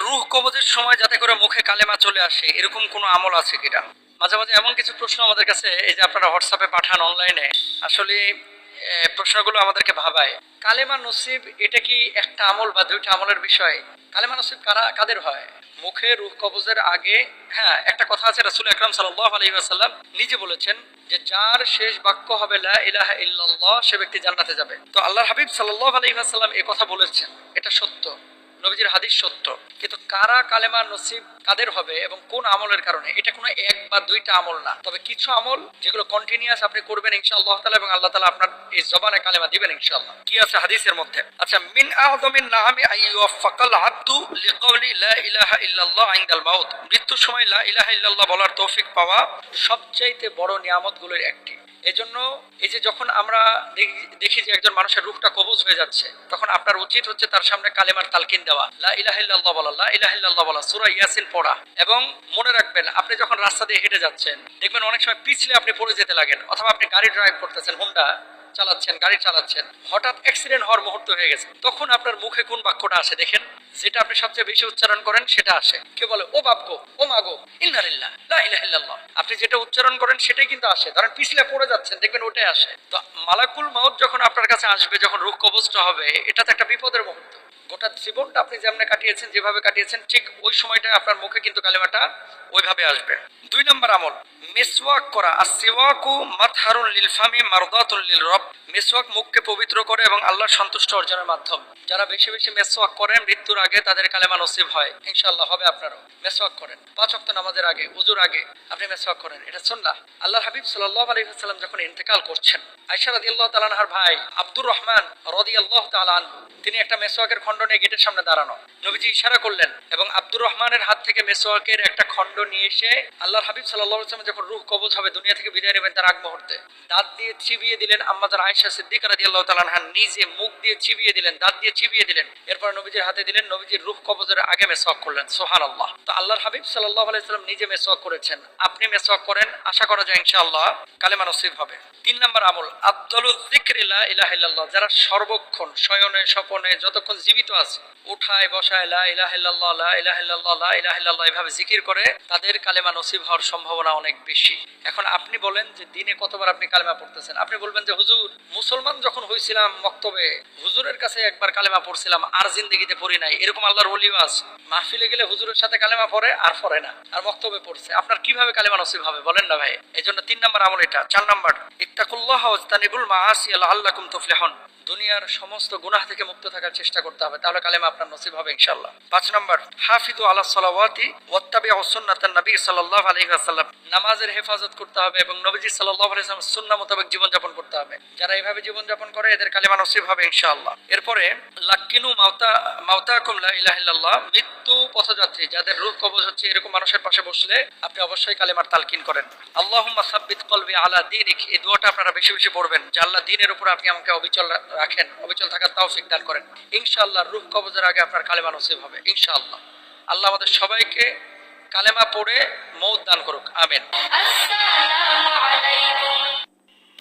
রূহ কবজের সময় যাতে করে মুখে কালেমা চলে আসে এরকম কোনো আমল আছে কিনা? মাঝে মাঝে এমন কিছু প্রশ্ন আমাদের কাছে এই যে আপনারা হোয়াটসঅ্যাপে পাঠান অনলাইনে, আসলে প্রশ্নগুলো আমাদেরকে ভাবায়। কালেমা নসিব এটা কি একটা আমল বা দুইটা আমলের বিষয়? কালেমা নসিব কাদের হয়? মুখে রূহ কবজের আগে। হ্যাঁ, একটা কথা আছে, রাসূল আকরাম সাল্লাল্লাহু আলাইহি ওয়াসাল্লাম নিজে বলেছেন যে যার শেষ বাক্য হবে লা ইলাহা ইল্লাল্লাহ সে ব্যক্তি জান্নাতে যাবে। তো আল্লাহর হাবিব সাল্লাল্লাহু আলাইহি ওয়াসাল্লাম এই কথা বলেছেন, এটা সত্য, নবীজির হাদিস সত্য। কিন্তু কারা কালেমা নসিব কাদের হবে এবং কোন আমলের কারণে, এটা কোনো এক বা দুইটা আমল না, তবে কিছু আমল যেগুলো কন্টিনিউয়াস আপনি করবেন ইনশাআল্লাহ তাআলা, এবং আল্লাহ তাআলা আপনার এই জবানে কালেমা দিবেন ইনশাআল্লাহ। কি আছে হাদিসের মধ্যে? আচ্ছা, মিন আযমিন নাআমি আইয়ুফাকাল আবদু লিকাউলি লা ইলাহা ইল্লাল্লাহ ইনদাল মাউত, মৃত্যুর সময় লা ইলাহা ইল্লাল্লাহ বলার তৌফিক পাওয়া সবচাইতে বড় নিয়ামতগুলোর একটি। এজন্য এই যে যখন আমরা দেখি যে একজন মানুষের রূহটা কবজ হয়ে যাচ্ছে, তখন আপনার উচিত হচ্ছে তার সামনে কালেমার তালকিন দেওয়া, লা ইলাহা ইল্লাল্লাহ বলা, লা ইলাহা ইল্লাল্লাহ বলা, সূরা ইয়াসিন পড়া। এবং মনে রাখবেন, আপনি যখন রাস্তা দিয়ে হেঁটে যাচ্ছেন দেখবেন অনেক সময় পিছলে আপনি পড়ে যেতে লাগেন, অথবা আপনি গাড়ি ড্রাইভ করতেছেন, হোন্ডা চালাচ্ছেন, গাড়ি চালাচ্ছেন, হঠাৎ অ্যাক্সিডেন্ট হওয়ার মুহূর্ত হয়ে গেছে, তখন আপনার মুখে কোন বাক্যটা আসে দেখেন? যেটা আপনি সবচেয়ে বেশি উচ্চারণ করেন সেটা আসে। কেউ বলে ও বাপ গো, ও মা গো, ইন্না লিল্লাহ, লা ইলাহা ইল্লাল্লাহ। আপনি যেটা উচ্চারণ করেন সেটাই কিন্তু আসে। ধরেন পিছলে পড়ে যাচ্ছেন, দেখবেন ওটাই আসে। তো মালাকুল মাউত যখন আপনার কাছে আসবে, যখন রূহ কবজটা হবে, এটা তো একটা বিপদের মুহূর্ত। গোটা জীবনটা আপনি যেমন কাটিয়েছেন, যেভাবে কাটিয়েছেন, ঠিক ওই সময়টা আপনার মুখে কিন্তু কালেমাটা ওইভাবে আসবে। 2 নম্বর আমল মিসওয়াক করা। আসওয়াকু মাতহারুন লিল ফামি মারদাতুন লিল রব। মিসওয়াক মুখকে পবিত্র করে এবং আল্লাহর সন্তুষ্ট অর্জনের মাধ্যম। যারা বেশি বেশি মিসওয়াক করেন মৃত্যুর আগে তাদের কালেমা নসিব হয়, ইনশাআল্লাহ হবে আপনারও। মিসওয়াক করেন 5 ওয়াক্ত নামাজের আগে, ওযুর আগে আপনি মিসওয়াক করেন, এটা সুন্নাহ। আল্লাহর হাবিব সাল্লাল্লাহু আলাইহি ওয়াসাল্লাম যখন ইন্তেকাল করছেন, আয়েশা রাদিয়াল্লাহু তাআলা আনহার ভাই আব্দুর রহমান রাদিয়াল্লাহু তাআলা আনহু তিনি একটা মিসওয়াকের খণ্ড নিয়ে গেটের সামনে দাঁড়ানো। নবীজি ইশারা করলেন এবং আব্দুর রহমানের হাত থেকে মিসওয়াকের একটা খণ্ড নিয়ে এসে আল্লাহর হাবিব সাল্লাল্লাহু আলাইহি ওয়াসাল্লাম যখন রূহ কবজ হবে, দুনিয়া থেকে বিদায় নেবেন তার আগ মুহূর্তে, দাঁত দিয়ে চিবিয়ে দিলেন। আম্মাজান আয়েশা সিদ্দিকা রাদিয়াল্লাহু তাআলা আনহা নিজে মুখ দিয়ে চিবিয়ে দিলেন, দাঁত দিয়ে চিবিয়ে দিলেন, এরপর নবীজির হাতে দিলেন। নবীজির রূহ কবজের আগে মিসওয়াক করলেন, সুবহানাল্লাহ। তো আল্লাহর হাবিব সাল্লাল্লাহু আলাইহি ওয়াসাল্লাম নিজে মিসওয়াক করেছেন, আপনি মিসওয়াক করেন, আশা করা যায় ইনশাআল্লাহ কালেমা নসিব হবে। 3 নম্বর আমল আফদালুয যিকরি লা ইলাহা ইল্লাল্লাহ। যারা সর্বক্ষণ শয়নে স্বপনে যতক্ষণ জীবিত আছে, উঠায় বসায় লা ইলাহা ইল্লাল্লাহ, লা ইলাহা ইল্লাল্লাহ, লা ইলাহা ইল্লাল্লাহ এভাবে জিকির করে, তাদের কালেমা নসিব হওয়ার সম্ভাবনা অনেক বেশি। এখন আপনি বলেন যে দিনে কতবার আপনি কালেমা পড়তেছেন? আপনি বলবেন যে হুজুর, মুসলমান যখন হইছিলাম মক্তবে হুজুরের কাছে একবার কালেমা পড়ছিলাম, আর জিন্দেগিতে পড়ি নাই। এরকম আল্লাহর ওলিও আছে, মাহফিলে গেলে হুজুরের সাথে কালেমা পড়ে আর পড়ে না, আর মক্তবে পড়ছে। আপনার কিভাবে কালেমা নসিব হবে বলেন না ভাই? এজন্য 3 নম্বর আমল এটা। 4 নম্বর ইত্তাকুল্লাহ ওয়াজতানিবুল মাআসি লাআল্লাকুম তুফলিহুন। দুনিয়ার সমস্ত গুনাহ থেকে মুক্ত থাকার চেষ্টা করতে হবে, তাহলে কালেমা আপনার নসিব হবে ইনশাআল্লাহ। 5 নম্বর হাফিজু আলাস সালাওয়াতি ওয়াত্তাবিউ সুন্নাতান নবী সাল্লাল্লাহু আলাইহি ওয়াসাল্লাম। নামাজের হেফাজত করতে হবে এবং নবীজি সাল্লাল্লাহু আলাইহি ওয়াসাল্লাম সুন্নাহ মোতাবেক জীবন যাপন করতে হবে। যারা এইভাবে জীবন যাপন করে এদের কালেমা নসিব হবে ইনশাআল্লাহ। এরপরে লাক্কিনু মাউতাকুম লা ইলাহা ইল্লাল্লাহ। মৃত্যু পথযাত্রী যাদের রূহ কবজ হচ্ছে এরকম মানুষের পাশে বসলে আপনি অবশ্যই কালেমার তালকিন করেন। আল্লাহুম্মা সাব্বিত কলবি আলা দীনিক। এই দোয়াটা আপনারা বেশি বেশি পড়বেন যে আল্লাহ দ্বীনের উপর আপনি আমাকে অবিচল রাখেন, অবিচল থাকার তৌফিক দান করেন। ইনশাআল্লাহ রূহ কবজের আগে আপনার কালেমা নসিব হবে ইনশাআল্লাহ। আল্লাহ আমাদের সবাইকে কালেমা পড়ে মওত দান করুক, আমিন। আসসালামু আলাইকুম।